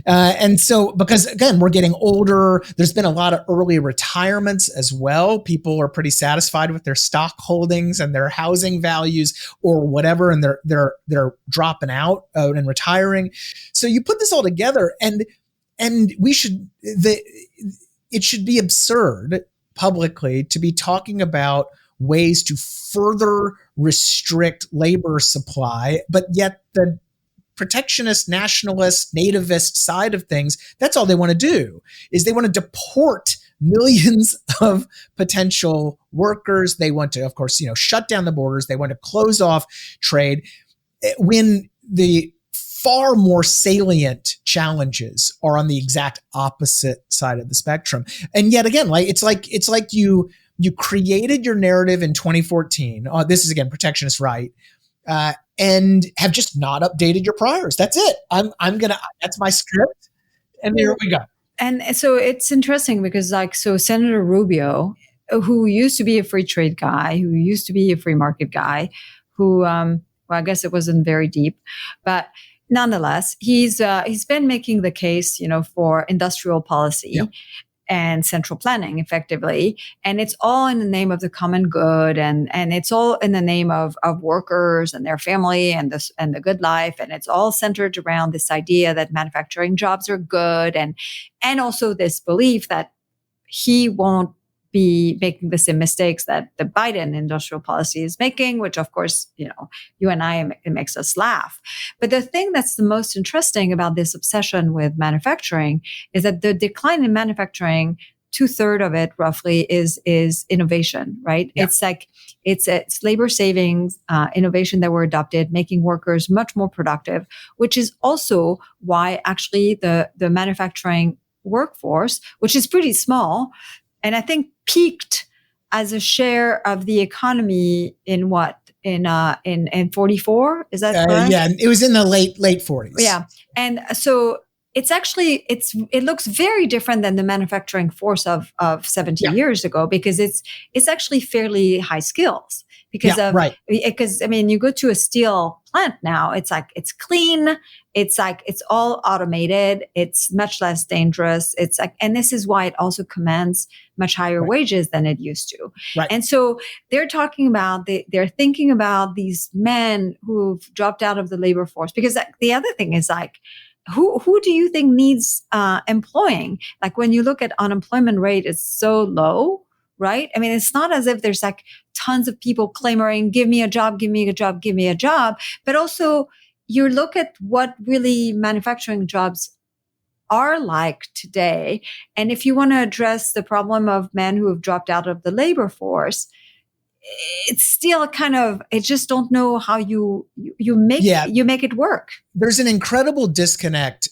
And so, because again, we're getting older, there's been a lot of early retirements as well. People are pretty satisfied with their stock holdings and their housing values or whatever, and they're dropping out and retiring. So you put this all together, and it should be absurd publicly to be talking about ways to further restrict labor supply, but yet the protectionist, nationalist, nativist side of things, that's all they want to do, is they want to deport millions of potential workers. They want to, of course, shut down the borders. They want to close off trade, when the far more salient challenges are on the exact opposite side of the spectrum. And yet again, it's like you created your narrative in 2014. This is again protectionist right. And have just not updated your priors. That's it. That's my script. And there we go. And so it's interesting because Senator Rubio, who used to be a free trade guy, who used to be a free market guy, who, I guess it wasn't very deep, but nonetheless, he's been making the case, for industrial policy. Yeah. and central planning effectively. And it's all in the name of the common good. And it's all in the name of workers and their family and the good life. And it's all centered around this idea that manufacturing jobs are good. And also this belief that he won't be making the same mistakes that the Biden industrial policy is making, which of course, you and I, it makes us laugh. But the thing that's the most interesting about this obsession with manufacturing is that the decline in manufacturing, 2/3 of it roughly is innovation, right? Yeah. It's labor savings, innovation that were adopted, making workers much more productive, which is also why actually the manufacturing workforce, which is pretty small, and I think peaked as a share of the economy in 44? Is that correct? Yeah, it was in the late 40s. Yeah, and so it's actually it looks very different than the manufacturing force of 70 years ago, because it's actually fairly high skills because you go to a steel plant now, it's clean, it's all automated, it's much less dangerous, and this is why it also commands much higher wages than it used to. Right. And so they're talking about they're thinking about these men who've dropped out of the labor force, because the other thing is who do you think needs employing? When you look at unemployment rate, it's so low, right? I mean, it's not as if there's tons of people clamoring, give me a job, give me a job, give me a job. But also you look at what really manufacturing jobs are like today. And if you want to address the problem of men who have dropped out of the labor force, it's still I just don't know how you make it work. There's an incredible disconnect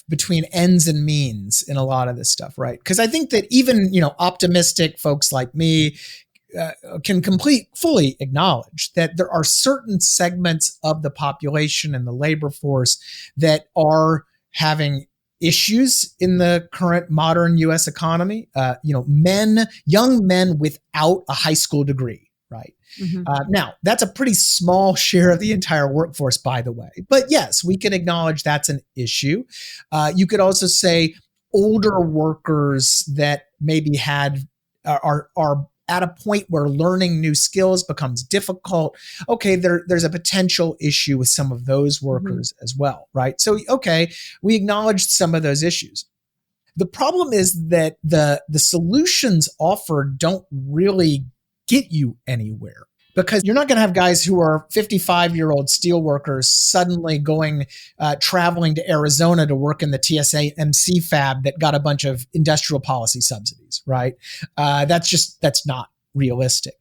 between ends and means in a lot of this stuff, right? Because I think that even, optimistic folks like me can fully acknowledge that there are certain segments of the population and the labor force that are having issues in the current modern U.S. economy. Young men without a high school degree. Right. Mm-hmm. Now, that's a pretty small share of the entire workforce, by the way. But yes, we can acknowledge that's an issue. You could also say older workers that maybe are at a point where learning new skills becomes difficult. Okay, there's a potential issue with some of those workers as well, right? So, okay, we acknowledged some of those issues. The problem is that the solutions offered don't really get you anywhere, because you're not going to have guys who are 55-year-old steel workers suddenly going traveling to Arizona to work in the TSMC fab that got a bunch of industrial policy subsidies, right? That's not realistic.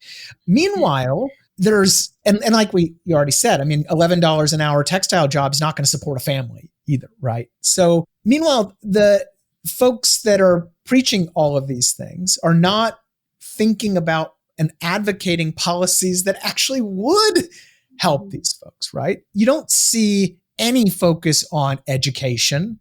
Meanwhile, there's and like you already said, I mean, $11 an hour textile job is not going to support a family either, right? So meanwhile, the folks that are preaching all of these things are not thinking about and advocating policies that actually would help these folks, right? You don't see any focus on education,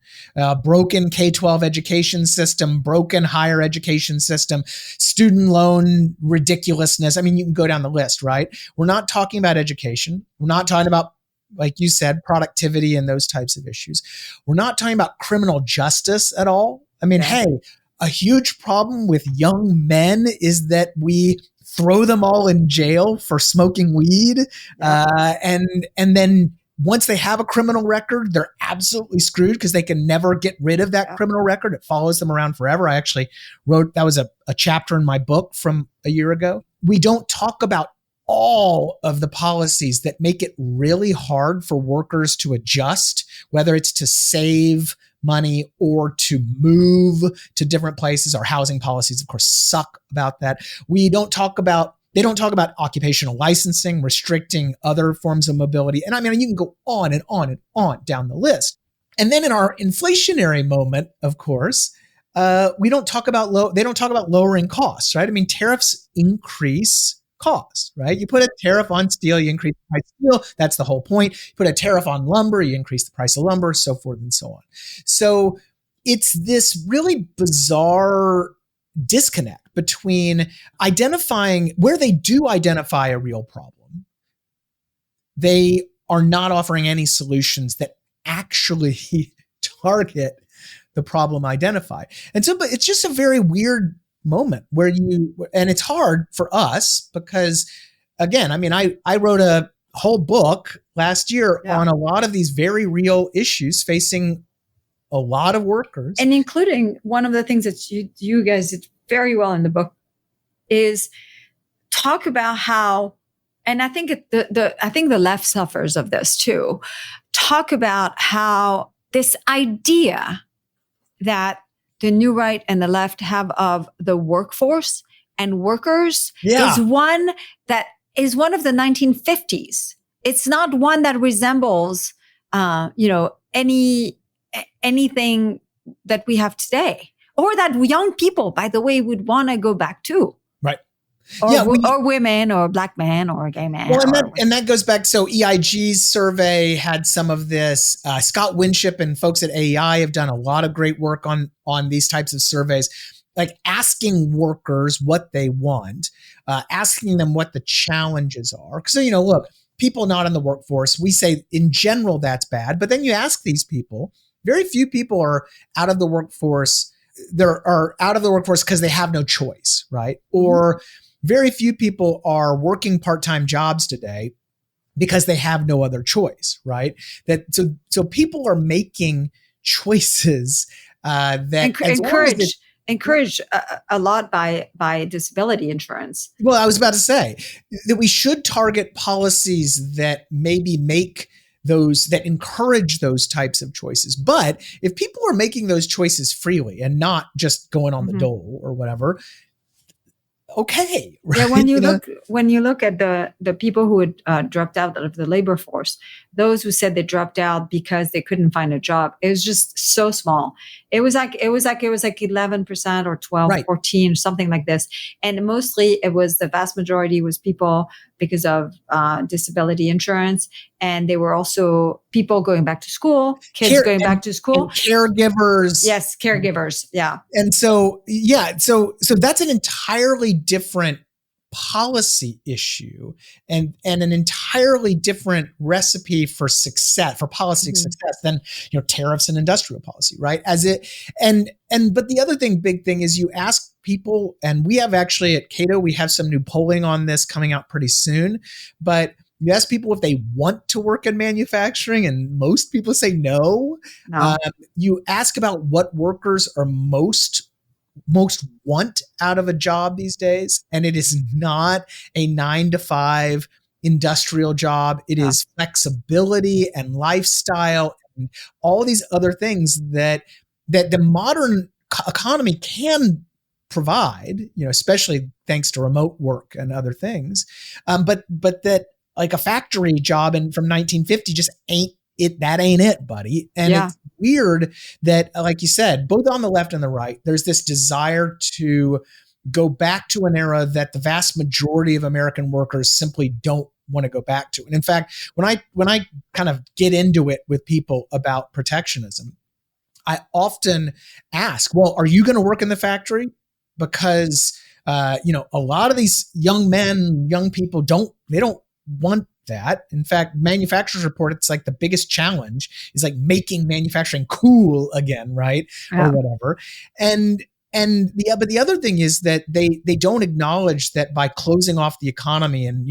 broken K-12 education system, broken higher education system, student loan ridiculousness. I mean, you can go down the list, right? We're not talking about education. We're not talking about, like you said, productivity and those types of issues. We're not talking about criminal justice at all. I mean, hey, a huge problem with young men is that we throw them all in jail for smoking weed. And then once they have a criminal record, they're absolutely screwed because they can never get rid of that criminal record. It follows them around forever. I actually wrote, that was a chapter in my book from a year ago. We don't talk about all of the policies that make it really hard for workers to adjust, whether it's to save money or to move to different places. Our housing policies, of course, suck about that. They don't talk about occupational licensing, restricting other forms of mobility. And I mean, you can go on and on and on down the list. And then in our inflationary moment, of course, they don't talk about lowering costs, right? I mean, tariffs increase costs, right? You put a tariff on steel, you increase the price of steel. That's the whole point. You put a tariff on lumber, you increase the price of lumber, so forth and so on. So it's this really bizarre disconnect between identifying where they do identify a real problem. They are not offering any solutions that actually target the problem identified. And so, but it's just a very weird moment where and it's hard for us because, again, I mean, I wrote a whole book last year on a lot of these very real issues facing a lot of workers. And including one of the things that you guys did very well in the book is talk about how, and I think I think the left suffers of this too, talk about how this idea that the new right and the left have of the workforce and workers is one of the 1950s. It's not one that resembles, anything that we have today, or that young people, by the way, would want to go back to. Right. Or women, or black men, or a gay man. Well, and that goes back. So EIG's survey had some of this. Scott Lincicome and folks at AIER have done a lot of great work on these types of surveys, like asking workers what they want, asking them what the challenges are. So, look, people not in the workforce, we say in general that's bad. But then you ask these people, very few people are out of the workforce. Are out of the workforce because they have no choice, right? Or very few people are working part-time jobs today because they have no other choice, right? So people are making choices that encouraged a lot by disability insurance. Well, I was about to say that we should target policies that maybe that encourage those types of choices. But if people are making those choices freely and not just going on the dole or whatever, okay. Right? Yeah, when you look at the people who had dropped out of the labor force, those who said they dropped out because they couldn't find a job, it was just so small. It was like 11% or 12, 14, something like this. And mostly it was, the vast majority was people because of disability insurance. And they were also people going back to school, kids going back to school. And caregivers. Yes, caregivers. Yeah. And so that's an entirely different policy issue and an entirely different recipe for success, for policy success than, tariffs and industrial policy, right? But the other big thing is you ask people, and we have actually at Cato, we have some new polling on this coming out pretty soon, but you ask people if they want to work in manufacturing, and most people say no. You ask about what workers are most want out of a job these days, and it is not a 9-to-5 industrial job. It is flexibility and lifestyle and all these other things that the modern economy can provide, especially thanks to remote work and other things. But that, like, a factory job from 1950 just ain't it. That ain't it, buddy. And it's weird that, like you said, both on the left and the right, there's this desire to go back to an era that the vast majority of American workers simply don't want to go back to. And in fact, when I kind of get into it with people about protectionism, I often ask, well, are you going to work in the factory? Because, a lot of these young people don't want that. In fact, manufacturers report it's like the biggest challenge is like making manufacturing cool again, right? Or whatever. But the other thing is that they don't acknowledge that by closing off the economy and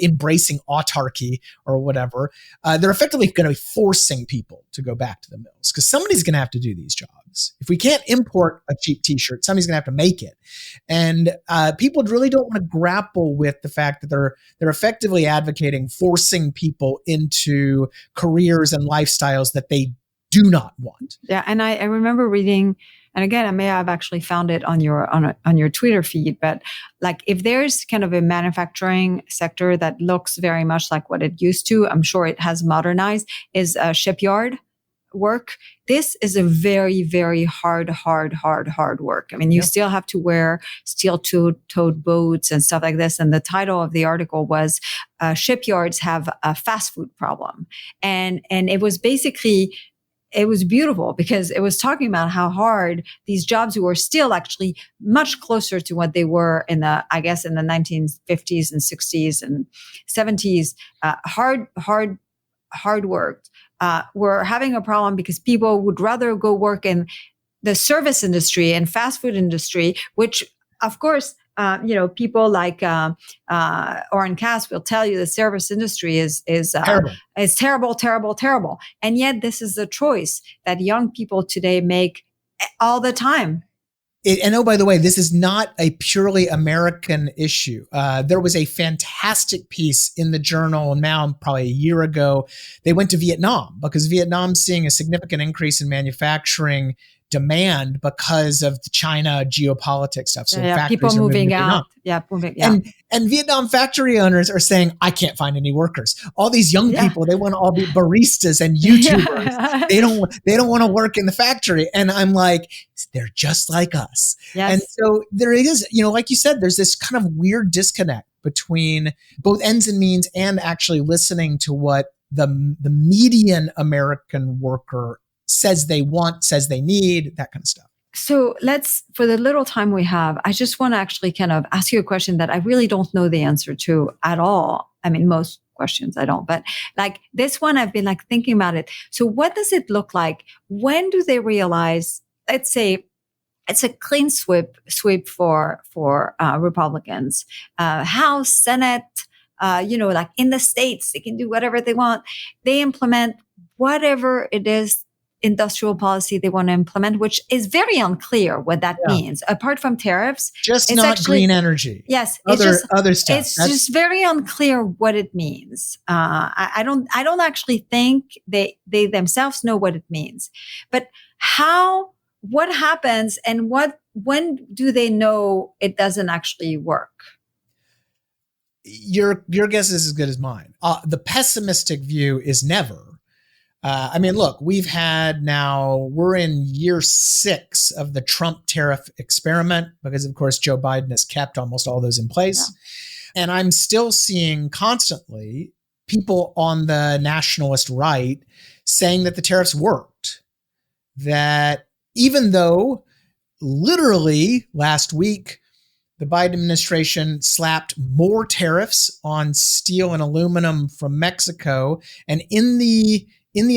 embracing autarky or whatever, they're effectively going to be forcing people to go back to the mills, because somebody's going to have to do these jobs. If we can't import a cheap T-shirt, somebody's going to have to make it. And people really don't want to grapple with the fact that they're effectively advocating forcing people into careers and lifestyles that they do not want. Yeah, and I remember reading. And again, I may have actually found it on your Twitter feed, but like, if there's kind of a manufacturing sector that looks very much like what it used to, I'm sure it has modernized, is shipyard work. This is a very, very hard work. I mean, you still have to wear steel-toed boats and stuff like this. And the title of the article was "Shipyards Have a Fast Food Problem," and it was basically. It was beautiful because it was talking about how hard these jobs were still actually much closer to what they were in the 1950s and 60s and 70s, hard worked, were having a problem because people would rather go work in the service industry and fast food industry, which of course, people like Oren Cass will tell you the service industry is terrible, terrible, terrible. And yet this is a choice that young people today make all the time. And oh, by the way, this is not a purely American issue. There was a fantastic piece in the journal now, probably a year ago. They went to Vietnam because Vietnam's seeing a significant increase in manufacturing demand because of the China geopolitics stuff. So people moving out. And Vietnam factory owners are saying, I can't find any workers. All these young people, they want to all be baristas and YouTubers. They don't want to work in the factory. And I'm like, they're just like us. Yes. And so there is, like you said, there's this kind of weird disconnect between both ends and means and actually listening to what the median American worker says they want, says they need, that kind of stuff. So for the little time we have, I just want to actually kind of ask you a question that I really don't know the answer to at all. I mean, most questions I don't, but like this one, I've been like thinking about it. So what does it look like? When do they realize, let's say it's a clean sweep for Republicans, House, Senate, like in the States, they can do whatever they want. They implement whatever it is industrial policy they want to implement, which is very unclear what that means. Apart from tariffs, just not actually, green energy. Yes, other stuff. It's just very unclear what it means. I don't actually think they themselves know what it means. But what happens, and when do they know it doesn't actually work? Your guess is as good as mine. The pessimistic view is never. Look, we're in year 6 of the Trump tariff experiment because, of course, Joe Biden has kept almost all those in place. Yeah. And I'm still seeing constantly people on the nationalist right saying that the tariffs worked. That even though literally last week, the Biden administration slapped more tariffs on steel and aluminum from Mexico, and in the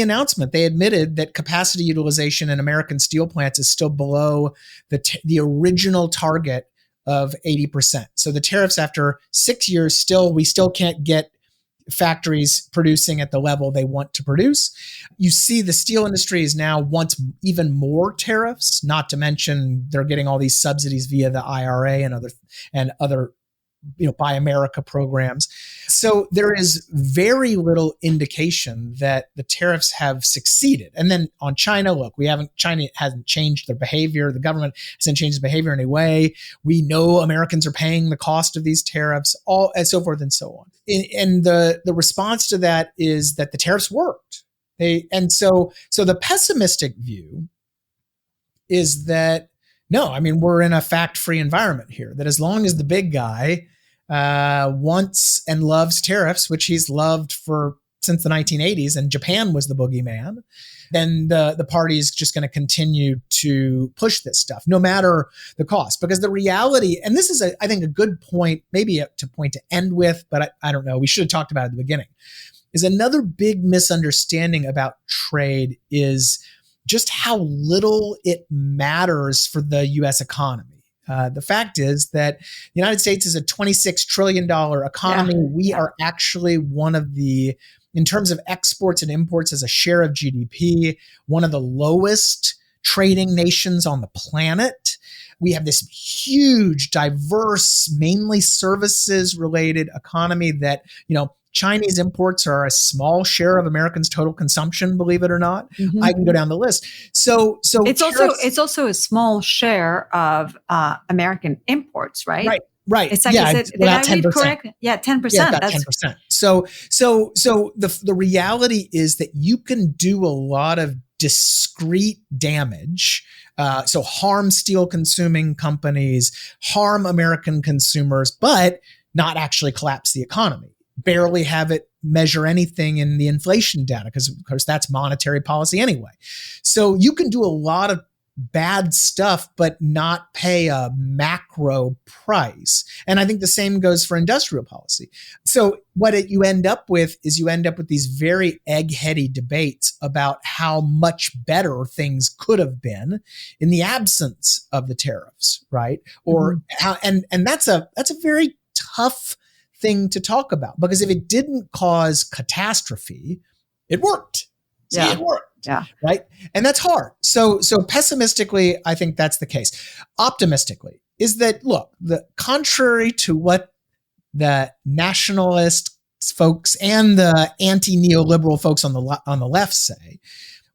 announcement, they admitted that capacity utilization in American steel plants is still below the original target of 80%. So the tariffs after 6 years, we still can't get factories producing at the level they want to produce. You see the steel industry is now wants even more tariffs, not to mention they're getting all these subsidies via the IRA and other Buy America programs. So there is very little indication that the tariffs have succeeded. And then on China, look, China hasn't changed their behavior. The government hasn't changed its behavior in any way. We know Americans are paying the cost of these tariffs, all and so forth and so on. And the response to that is that the tariffs worked. So the pessimistic view is that no, we're in a fact-free environment here, that as long as the big guy wants and loves tariffs, which he's loved since the 1980s, and Japan was the boogeyman, then the party is just going to continue to push this stuff, no matter the cost. Because the reality, and this is, I think, a good point, maybe to point to end with, but I don't know, we should have talked about it at the beginning, is another big misunderstanding about trade is just how little it matters for the U.S. economy. The fact is that the United States is a $26 trillion economy. Yeah. We are actually one of in terms of exports and imports as a share of GDP, one of the lowest trading nations on the planet. We have this huge, diverse, mainly services-related economy that, Chinese imports are a small share of Americans' total consumption, believe it or not. Mm-hmm. I can go down the list. So it's also a small share of American imports, right? Right. It's like, did I read correct? Yeah, 10%. Yeah, about 10%. So the reality is that you can do a lot of discrete damage. So harm steel consuming companies, harm American consumers, but not actually collapse the economy. Barely have it measure anything in the inflation data because, of course, that's monetary policy anyway. So you can do a lot of bad stuff, but not pay a macro price. And I think the same goes for industrial policy. So what you end up with is these very egg-heady debates about how much better things could have been in the absence of the tariffs, right? Or how, and that's a very tough thing to talk about, because if it didn't cause catastrophe, it worked. See, it worked. Yeah. Right. And that's hard. So pessimistically, I think that's the case. Optimistically is that, look, the contrary to what the nationalist folks and the anti-neoliberal folks on the left say,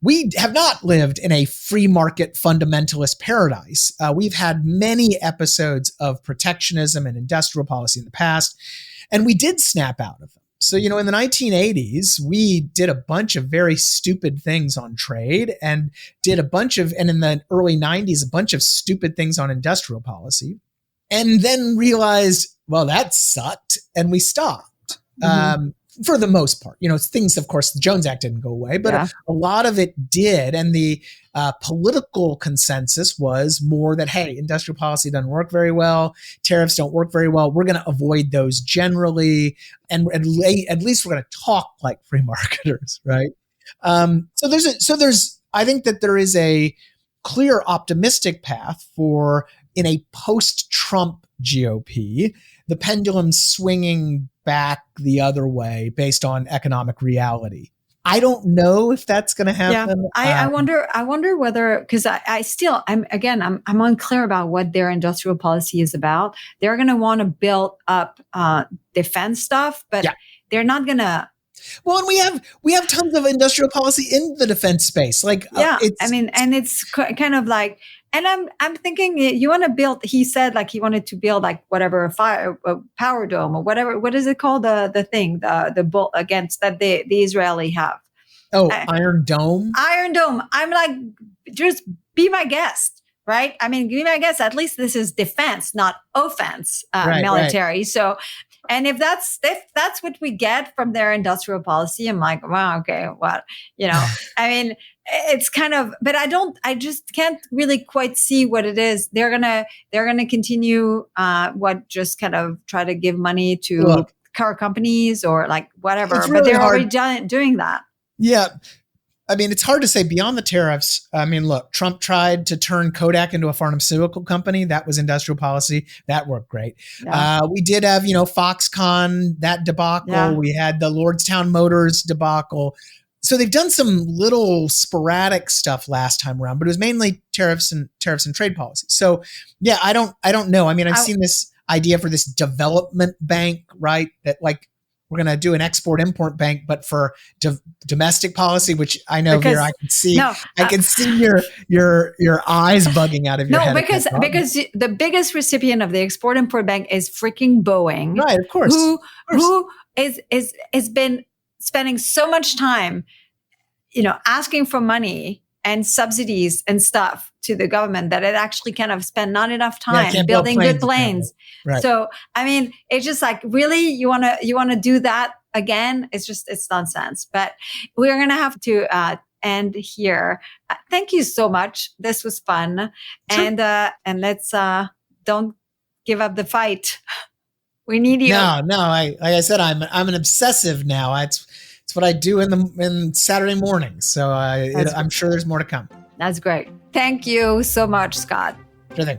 we have not lived in a free market fundamentalist paradise. We've had many episodes of protectionism and industrial policy in the past, and we did snap out of them. So, in the 1980s, we did a bunch of very stupid things on trade and and in the early 90s, a bunch of stupid things on industrial policy, and then realized, well, that sucked, and we stopped. For the most part, things, of course, the Jones Act didn't go away, but a lot of it did. And the political consensus was more that, hey, industrial policy doesn't work very well. Tariffs don't work very well. We're going to avoid those generally. And at least we're going to talk like free marketers, right? I think that there is a clear optimistic path for, in a post-Trump GOP, the pendulum swinging back the other way based on economic reality. I don't know if that's going to happen. Yeah. I wonder whether, because I'm unclear about what their industrial policy is about. They're going to want to build up defense stuff, but they're not going to. Well, and we have tons of industrial policy in the defense space. It's kind of like, and I'm thinking, you want to build. He said he wanted to build a power dome or whatever. What is it called? The thing, the bull against that the Israeli have. Oh, Iron Dome. Iron Dome. I'm like, just be my guest. Right. I mean, be my guest. At least this is defense, not offense, military. Right. So, and if that's what we get from their industrial policy, I'm like, wow, okay, what, I mean, it's kind of, but I just can't really quite see what it is. They're gonna continue, just kind of try to give money to car companies or whatever, really, but they're already doing that. Yeah. I mean, it's hard to say beyond the tariffs. I mean, look, Trump tried to turn Kodak into a pharmaceutical company. That was industrial policy. That worked great. Yeah. We did have, Foxconn, that debacle. Yeah. We had the Lordstown Motors debacle. So they've done some little sporadic stuff last time around, but it was mainly tariffs and trade policy. So yeah, I don't know. I mean, I've seen this idea for this development bank, right? That we're going to do an export-import bank, but for domestic policy, which I know here I can see. I can see your eyes bugging out of your head. No, because the biggest recipient of the export-import bank is freaking Boeing, right? Of course, who has been spending so much time, asking for money and subsidies and stuff to the government that it actually kind of spent not enough time building good planes. Right. So, I mean, it's just really, you want to do that again? It's nonsense, but we're going to have to, end here. Thank you so much. This was fun. Sure. And let's, don't give up the fight. We need you. No, like I said, I'm an obsessive now. It's what I do in Saturday mornings. So I'm sure there's more to come. That's great. Thank you so much, Scott. Sure thing.